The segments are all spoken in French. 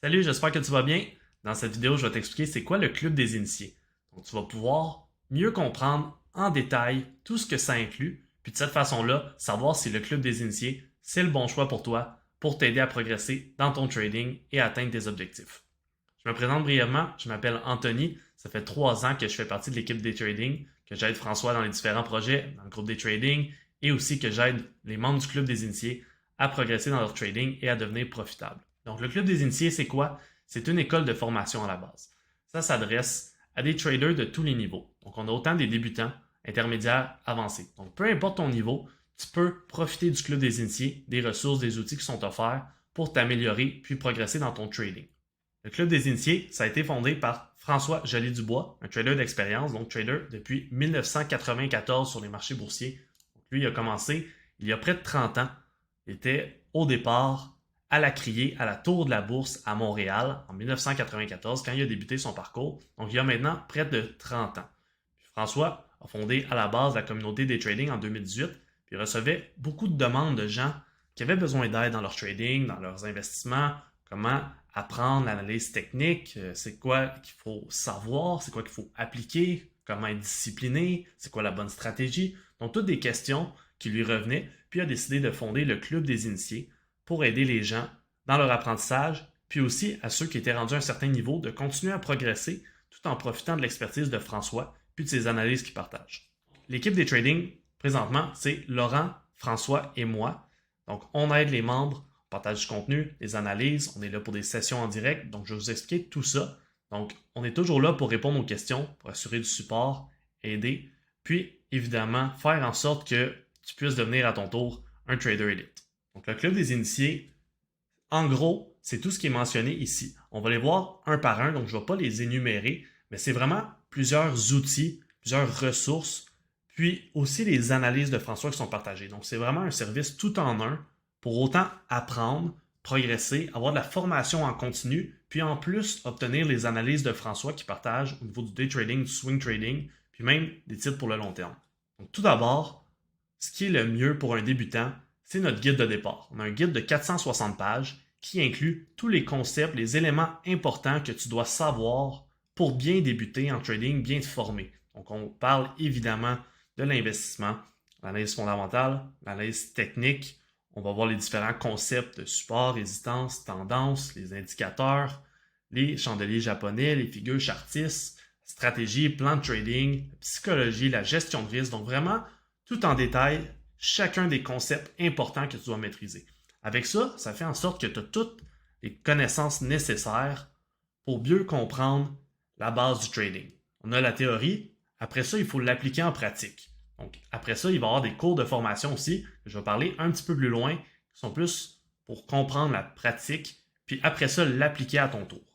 Salut, j'espère que tu vas bien. Dans cette vidéo, je vais t'expliquer c'est quoi le club des initiés. Donc, tu vas pouvoir mieux comprendre en détail tout ce que ça inclut, puis de cette façon-là, savoir si le club des initiés, c'est le bon choix pour toi pour t'aider à progresser dans ton trading et atteindre tes objectifs. Je me présente brièvement, je m'appelle Anthony, ça fait 3 ans que je fais partie de l'équipe des trading, que j'aide François dans les différents projets, dans le groupe des trading, et aussi que j'aide les membres du club des initiés à progresser dans leur trading et à devenir profitables. Donc, le club des initiés, c'est quoi? C'est une école de formation à la base. Ça s'adresse à des traders de tous les niveaux. Donc, on a autant des débutants, intermédiaires, avancés. Donc, peu importe ton niveau, tu peux profiter du club des initiés, des ressources, des outils qui sont offerts pour t'améliorer puis progresser dans ton trading. Le club des initiés, ça a été fondé par François Joly-Dubois, un trader d'expérience, donc trader depuis 1994 sur les marchés boursiers. Donc, lui, il a commencé il y a près de 30 ans. Il était au départ à la criée à la Tour de la Bourse à Montréal en 1994 quand il a débuté son parcours. Donc, il y a maintenant près de 30 ans. Puis François a fondé à la base la communauté des trading en 2018. Puis il recevait beaucoup de demandes de gens qui avaient besoin d'aide dans leur trading, dans leurs investissements, comment apprendre l'analyse technique, c'est quoi qu'il faut savoir, c'est quoi qu'il faut appliquer, comment être discipliné, c'est quoi la bonne stratégie. Donc, toutes des questions qui lui revenaient, puis il a décidé de fonder le Club des Initiés pour aider les gens dans leur apprentissage, puis aussi à ceux qui étaient rendus à un certain niveau de continuer à progresser tout en profitant de l'expertise de François, puis de ses analyses qu'il partage. L'équipe des trading, présentement, c'est Laurent, François et moi. Donc, on aide les membres, on partage du contenu, des analyses, on est là pour des sessions en direct, donc je vais vous expliquer tout ça. Donc, on est toujours là pour répondre aux questions, pour assurer du support, aider, puis évidemment faire en sorte que tu puisses devenir à ton tour un trader élite. Donc, le club des initiés, en gros, c'est tout ce qui est mentionné ici. On va les voir un par un, donc je ne vais pas les énumérer, mais c'est vraiment plusieurs outils, plusieurs ressources, puis aussi les analyses de François qui sont partagées. Donc, c'est vraiment un service tout en un pour autant apprendre, progresser, avoir de la formation en continu, puis en plus obtenir les analyses de François qui partage au niveau du day trading, du swing trading, puis même des titres pour le long terme. Donc, tout d'abord, ce qui est le mieux pour un débutant, c'est notre guide de départ. On a un guide de 460 pages qui inclut tous les concepts, les éléments importants que tu dois savoir pour bien débuter en trading, bien te former. Donc, on parle évidemment de l'investissement, l'analyse fondamentale, l'analyse technique. On va voir les différents concepts de support, résistance, tendance, les indicateurs, les chandeliers japonais, les figures chartistes, stratégie, plan de trading, psychologie, la gestion de risque. Donc, vraiment, tout en détail, chacun des concepts importants que tu dois maîtriser. Avec ça, ça fait en sorte que tu as toutes les connaissances nécessaires pour mieux comprendre la base du trading. On a la théorie, après ça, il faut l'appliquer en pratique. Donc, après ça, il va y avoir des cours de formation aussi, que je vais parler un petit peu plus loin, qui sont plus pour comprendre la pratique, puis après ça, l'appliquer à ton tour.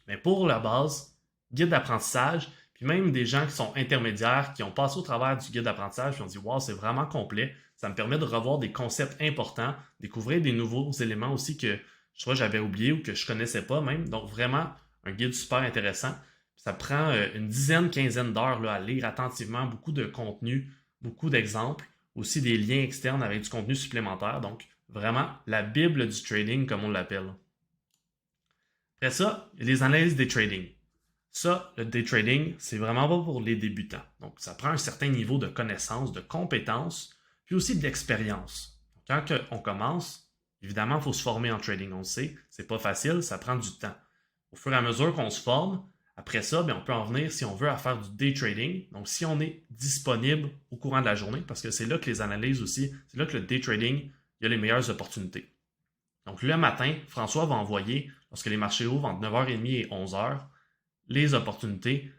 Mais pour la base, guide d'apprentissage, puis même des gens qui sont intermédiaires, qui ont passé au travers du guide d'apprentissage, puis ont dit wow, c'est vraiment complet. Ça me permet de revoir des concepts importants, découvrir des nouveaux éléments aussi que soit j'avais oublié ou que je connaissais pas même. Donc vraiment, un guide super intéressant. Ça prend une dizaine, quinzaine d'heures là, à lire attentivement, beaucoup de contenu, beaucoup d'exemples, aussi des liens externes avec du contenu supplémentaire. Donc vraiment, la Bible du trading, comme on l'appelle. Après ça, les analyses des trading. Ça, le day trading, c'est vraiment pas pour les débutants. Donc, ça prend un certain niveau de connaissance, de compétence, puis aussi d'expérience. Quand on commence, évidemment, il faut se former en trading, on le sait. C'est pas facile, ça prend du temps. Au fur et à mesure qu'on se forme, après ça, bien, on peut en venir, si on veut, à faire du day trading. Donc, si on est disponible au courant de la journée, parce que c'est là que les analyses aussi, c'est là que le day trading, il y a les meilleures opportunités. Donc, le matin, François va envoyer, lorsque les marchés ouvrent entre 9h30 et 11h, les opportunités,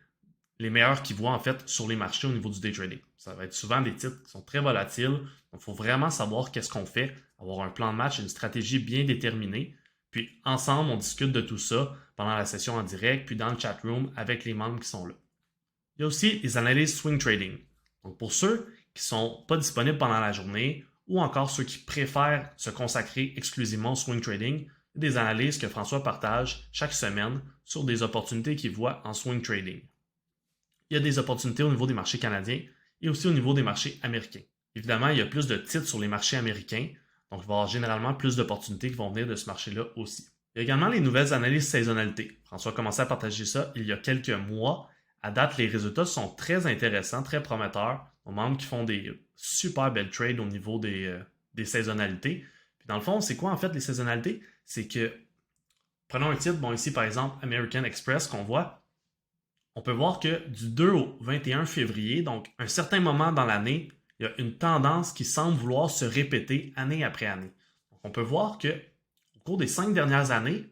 les meilleures qu'ils voient en fait sur les marchés au niveau du day trading. Ça va être souvent des titres qui sont très volatiles. Donc, il faut vraiment savoir qu'est-ce qu'on fait, avoir un plan de match, une stratégie bien déterminée. Puis, ensemble, on discute de tout ça pendant la session en direct, puis dans le chat room avec les membres qui sont là. Il y a aussi les analyses swing trading. Donc, pour ceux qui ne sont pas disponibles pendant la journée ou encore ceux qui préfèrent se consacrer exclusivement au swing trading, des analyses que François partage chaque semaine sur des opportunités qu'il voit en swing trading. Il y a des opportunités au niveau des marchés canadiens et aussi au niveau des marchés américains. Évidemment, il y a plus de titres sur les marchés américains, donc il va y avoir généralement plus d'opportunités qui vont venir de ce marché-là aussi. Il Il y a également les nouvelles analyses saisonnalité. François a commencé à partager ça il y a quelques mois. À date, les résultats sont très intéressants, très prometteurs. On membres qui font des super belles trades au niveau des saisonnalités. Puis dans le fond, c'est quoi en fait les saisonnalités? C'est que, prenons un titre, bon ici par exemple American Express qu'on voit, on peut voir que du 2 au 21 février, donc un certain moment dans l'année, il y a une tendance qui semble vouloir se répéter année après année. Donc on peut voir que au cours des 5 dernières années,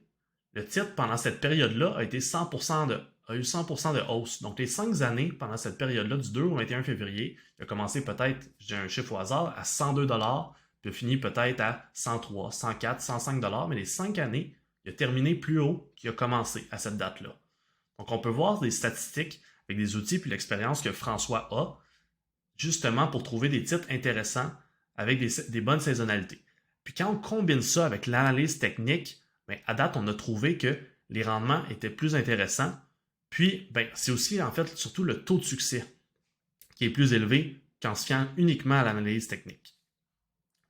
le titre pendant cette période-là a été 100% a eu 100% de hausse. Donc les 5 années pendant cette période-là, du 2 au 21 février, il a commencé peut-être, j'ai un chiffre au hasard, à 102 puis il a fini peut-être à 103, 104, 105 mais les 5 années, il a terminé plus haut qu'il a commencé à cette date-là. Donc on peut voir des statistiques avec des outils puis l'expérience que François a, justement pour trouver des titres intéressants avec des bonnes saisonnalités. Puis quand on combine ça avec l'analyse technique, bien, à date, on a trouvé que les rendements étaient plus intéressants. Puis, ben, c'est aussi en fait surtout le taux de succès qui est plus élevé qu'en se fiant uniquement à l'analyse technique.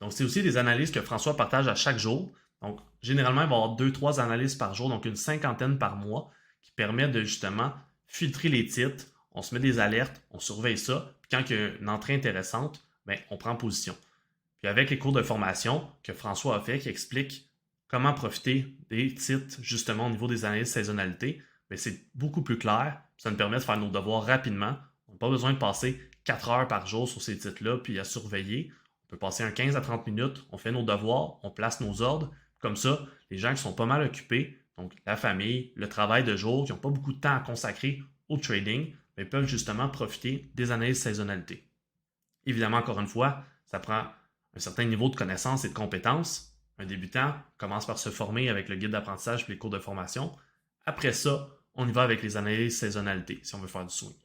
Donc, c'est aussi des analyses que François partage à chaque jour. Donc, généralement, il va y avoir 2-3 analyses par jour, donc une cinquantaine par mois, qui permet de justement filtrer les titres. On se met des alertes, on surveille ça. Puis quand il y a une entrée intéressante, ben, on prend position. Puis avec les cours de formation que François a fait, qui explique comment profiter des titres justement au niveau des analyses saisonnalité, bien, c'est beaucoup plus clair. Ça nous permet de faire nos devoirs rapidement. On n'a pas besoin de passer 4 heures par jour sur ces titres-là puis à surveiller. On peut passer un 15 à 30 minutes, on fait nos devoirs, on place nos ordres. Comme ça, les gens qui sont pas mal occupés, donc la famille, le travail de jour, qui n'ont pas beaucoup de temps à consacrer au trading, mais peuvent justement profiter des analyses saisonnalité. Évidemment, encore une fois, ça prend un certain niveau de connaissance et de compétences. Un débutant commence par se former avec le guide d'apprentissage et les cours de formation. Après ça, on y va avec les analyses saisonnalité, si on veut faire du swing.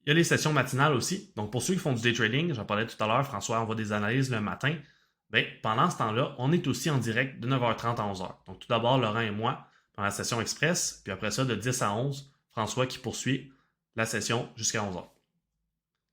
Il y a les sessions matinales aussi. Donc, pour ceux qui font du day trading, j'en parlais tout à l'heure, François envoie des analyses le matin. Bien, pendant ce temps-là, on est aussi en direct de 9h30 à 11h. Donc, tout d'abord, Laurent et moi, dans la session express, puis après ça, de 10 à 11, François qui poursuit la session jusqu'à 11h.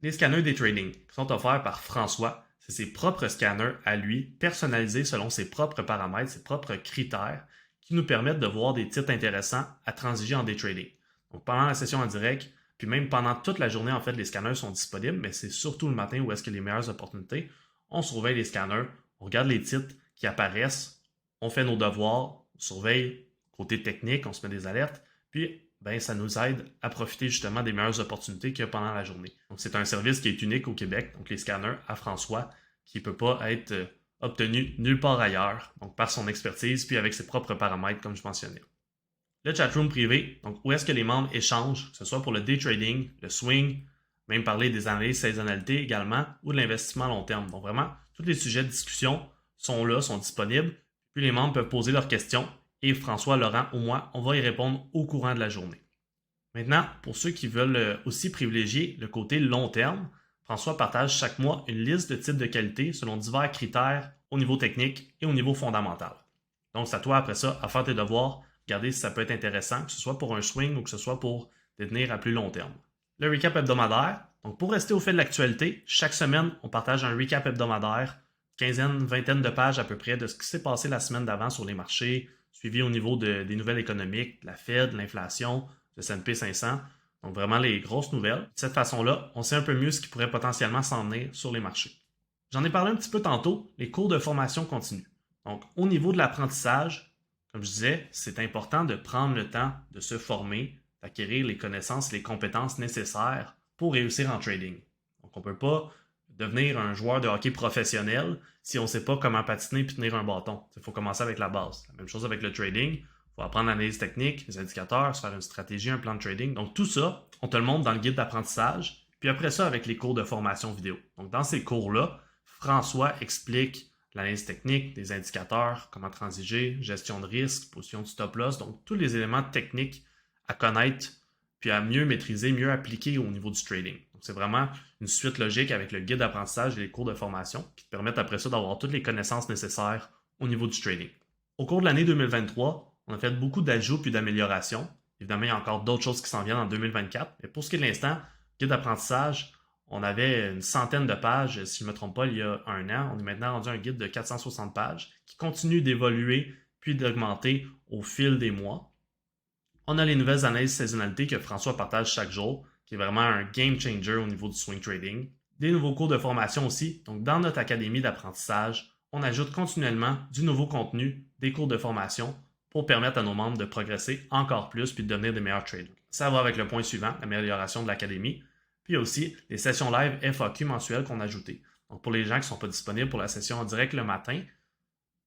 Les scanners day trading qui sont offerts par François, c'est ses propres scanners à lui, personnalisés selon ses propres paramètres, ses propres critères, qui nous permettent de voir des titres intéressants à transiger en day trading. Donc, pendant la session en direct, puis même pendant toute la journée, en fait, les scanners sont disponibles, mais c'est surtout le matin où est-ce qu'il y a les meilleures opportunités. On surveille les scanners, on regarde les titres qui apparaissent, on fait nos devoirs, on surveille côté technique, on se met des alertes, puis ben, ça nous aide à profiter justement des meilleures opportunités qu'il y a pendant la journée. Donc, c'est un service qui est unique au Québec, donc les scanners à François, qui ne peut pas être obtenu nulle part ailleurs, donc par son expertise, puis avec ses propres paramètres, comme je mentionnais. Le chatroom privé, donc où est-ce que les membres échangent, que ce soit pour le day trading, le swing, même parler des analyses saisonnalité également, ou de l'investissement à long terme. Donc vraiment, tous les sujets de discussion sont là, sont disponibles, puis les membres peuvent poser leurs questions, et François, Laurent ou moi, on va y répondre au courant de la journée. Maintenant, pour ceux qui veulent aussi privilégier le côté long terme, François partage chaque mois une liste de titres de qualité selon divers critères au niveau technique et au niveau fondamental. Donc, c'est à toi après ça à faire tes devoirs, regarder si ça peut être intéressant, que ce soit pour un swing ou que ce soit pour détenir à plus long terme. Le recap hebdomadaire. Donc, pour rester au fait de l'actualité, chaque semaine, on partage un recap hebdomadaire, quinzaine, vingtaine de pages à peu près de ce qui s'est passé la semaine d'avant sur les marchés, suivi au niveau des nouvelles économiques, de la Fed, de l'inflation, de S&P 500. Donc, vraiment les grosses nouvelles. De cette façon-là, on sait un peu mieux ce qui pourrait potentiellement s'en venir sur les marchés. J'en ai parlé un petit peu tantôt, les cours de formation continue. Donc, au niveau de l'apprentissage, comme je disais, c'est important de prendre le temps de se former, d'acquérir les connaissances et les compétences nécessaires pour réussir en trading. Donc, on ne peut pas devenir un joueur de hockey professionnel si on ne sait pas comment patiner et tenir un bâton. Il faut commencer avec la base. La même chose avec le trading. Il faut apprendre l'analyse technique, les indicateurs, se faire une stratégie, un plan de trading. Donc, tout ça, on te le montre dans le guide d'apprentissage. Puis après ça, avec les cours de formation vidéo. Donc, dans ces cours-là, François explique l'analyse technique, des indicateurs, comment transiger, gestion de risque, position du stop loss, donc tous les éléments techniques à connaître puis à mieux maîtriser, mieux appliquer au niveau du trading. Donc, c'est vraiment une suite logique avec le guide d'apprentissage et les cours de formation qui te permettent après ça d'avoir toutes les connaissances nécessaires au niveau du trading. Au cours de l'année 2023, on a fait beaucoup d'ajouts puis d'améliorations. Évidemment, il y a encore d'autres choses qui s'en viennent en 2024, mais pour ce qui est de l'instant, guide d'apprentissage, on avait une centaine de pages, si je ne me trompe pas, il y a un an. On est maintenant rendu un guide de 460 pages qui continue d'évoluer puis d'augmenter au fil des mois. On a les nouvelles analyses saisonnalité que François partage chaque jour, qui est vraiment un game changer au niveau du swing trading. Des nouveaux cours de formation aussi. Donc, dans notre académie d'apprentissage, on ajoute continuellement du nouveau contenu, des cours de formation pour permettre à nos membres de progresser encore plus puis de devenir des meilleurs traders. Ça va avec le point suivant, l'amélioration de l'académie. Puis il y a aussi les sessions live FAQ mensuelles qu'on a ajoutées. Donc, pour les gens qui ne sont pas disponibles pour la session en direct le matin,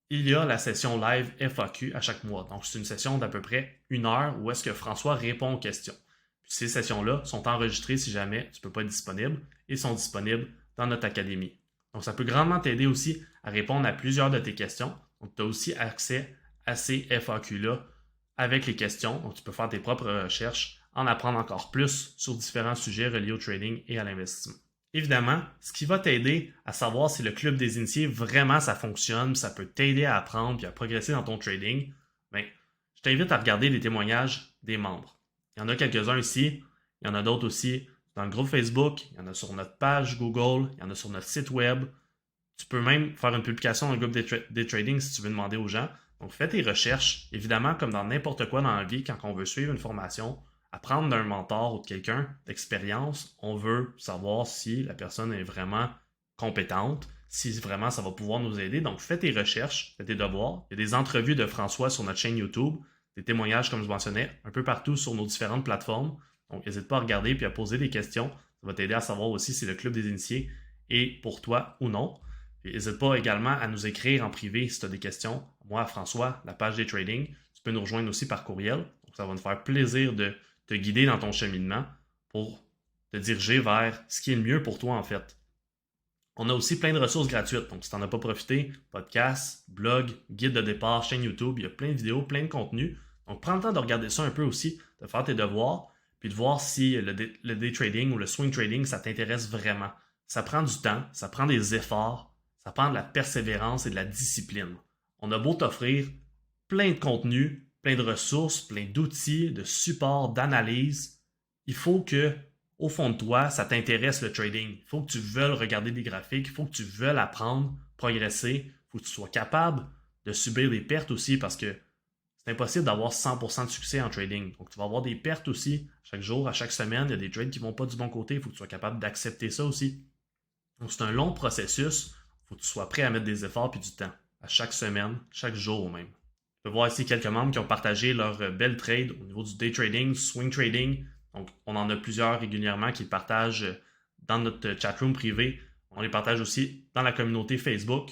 il y a la session live FAQ à chaque mois. Donc, c'est une session d'à peu près 1 heure où est-ce que François répond aux questions. Puis ces sessions-là sont enregistrées si jamais tu ne peux pas être disponible et sont disponibles dans notre académie. Donc, ça peut grandement t'aider aussi à répondre à plusieurs de tes questions. Donc, tu as aussi accès à ces FAQ-là avec les questions. Donc, tu peux faire tes propres recherches, en apprendre encore plus sur différents sujets reliés au trading et à l'investissement. Évidemment, ce qui va t'aider à savoir si le club des initiés vraiment ça fonctionne, ça peut t'aider à apprendre et à progresser dans ton trading, bien, je t'invite à regarder les témoignages des membres. Il y en a quelques-uns ici, il y en a d'autres aussi dans le groupe Facebook, il y en a sur notre page Google, il y en a sur notre site web. Tu peux même faire une publication dans le groupe des trading si tu veux demander aux gens. Donc, fais tes recherches. Évidemment, comme dans n'importe quoi dans la vie, quand on veut suivre une formation, apprendre d'un mentor ou de quelqu'un d'expérience, on veut savoir si la personne est vraiment compétente, si vraiment ça va pouvoir nous aider. Donc, fais tes recherches, fais tes devoirs. Il y a des entrevues de François sur notre chaîne YouTube, des témoignages, comme je mentionnais, un peu partout sur nos différentes plateformes. Donc, n'hésite pas à regarder et à poser des questions. Ça va t'aider à savoir aussi si le club des initiés est pour toi ou non. N'hésite pas également à nous écrire en privé si tu as des questions. Moi, François, la page des trading. Tu peux nous rejoindre aussi par courriel. Donc, ça va nous faire plaisir de te guider dans ton cheminement pour te diriger vers ce qui est le mieux pour toi en fait. On a aussi plein de ressources gratuites, donc si tu n'en as pas profité, podcasts, blogs, guides de départ, chaîne YouTube, il y a plein de vidéos, plein de contenus. Donc prends le temps de regarder ça un peu aussi, de faire tes devoirs, puis de voir si le day trading ou le swing trading, ça t'intéresse vraiment. Ça prend du temps, ça prend des efforts, ça prend de la persévérance et de la discipline. On a beau t'offrir plein de contenus, plein de ressources, plein d'outils, de supports, d'analyse. Il faut que, au fond de toi, ça t'intéresse le trading. Il faut que tu veuilles regarder des graphiques, il faut que tu veuilles apprendre, progresser. Il faut que tu sois capable de subir des pertes aussi parce que c'est impossible d'avoir 100% de succès en trading. Donc, tu vas avoir des pertes aussi chaque jour, à chaque semaine. Il y a des trades qui ne vont pas du bon côté. Il faut que tu sois capable d'accepter ça aussi. Donc, c'est un long processus. Il faut que tu sois prêt à mettre des efforts et du temps à chaque semaine, chaque jour même. Tu peux voir ici quelques membres qui ont partagé leurs belles trades au niveau du day trading, swing trading. Donc, on en a plusieurs régulièrement qui partagent dans notre chatroom privé. On les partage aussi dans la communauté Facebook.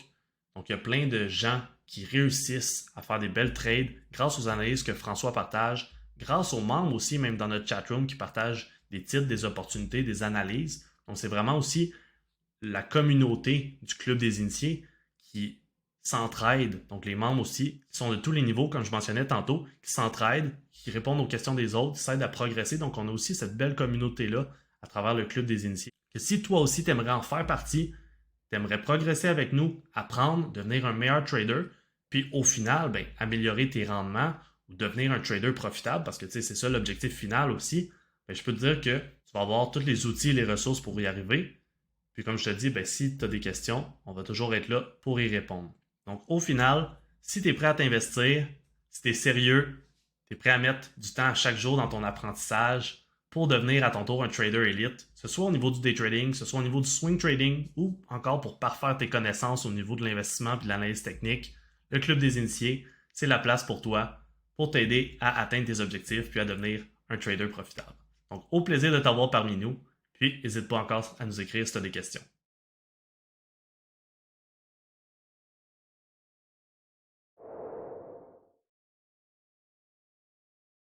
Donc, il y a plein de gens qui réussissent à faire des belles trades grâce aux analyses que François partage, grâce aux membres aussi, même dans notre chatroom, qui partagent des titres, des opportunités, des analyses. Donc, c'est vraiment aussi la communauté du Club des Initiés qui s'entraident. Donc, les membres aussi, qui sont de tous les niveaux, comme je mentionnais tantôt, qui s'entraident, qui répondent aux questions des autres, qui s'aident à progresser. Donc, on a aussi cette belle communauté-là à travers le Club des Initiés. Que si toi aussi, tu aimerais en faire partie, tu aimerais progresser avec nous, apprendre, devenir un meilleur trader, puis au final, ben, améliorer tes rendements ou devenir un trader profitable, parce que c'est ça l'objectif final aussi, ben, je peux te dire que tu vas avoir tous les outils et les ressources pour y arriver. Puis comme je te dis, ben, si tu as des questions, on va toujours être là pour y répondre. Donc, au final, si tu es prêt à t'investir, si tu es sérieux, tu es prêt à mettre du temps chaque jour dans ton apprentissage pour devenir à ton tour un trader élite, que ce soit au niveau du day trading, que ce soit au niveau du swing trading ou encore pour parfaire tes connaissances au niveau de l'investissement et de l'analyse technique, le Club des Initiés, c'est la place pour toi pour t'aider à atteindre tes objectifs puis à devenir un trader profitable. Donc, au plaisir de t'avoir parmi nous, puis n'hésite pas encore à nous écrire si tu as des questions.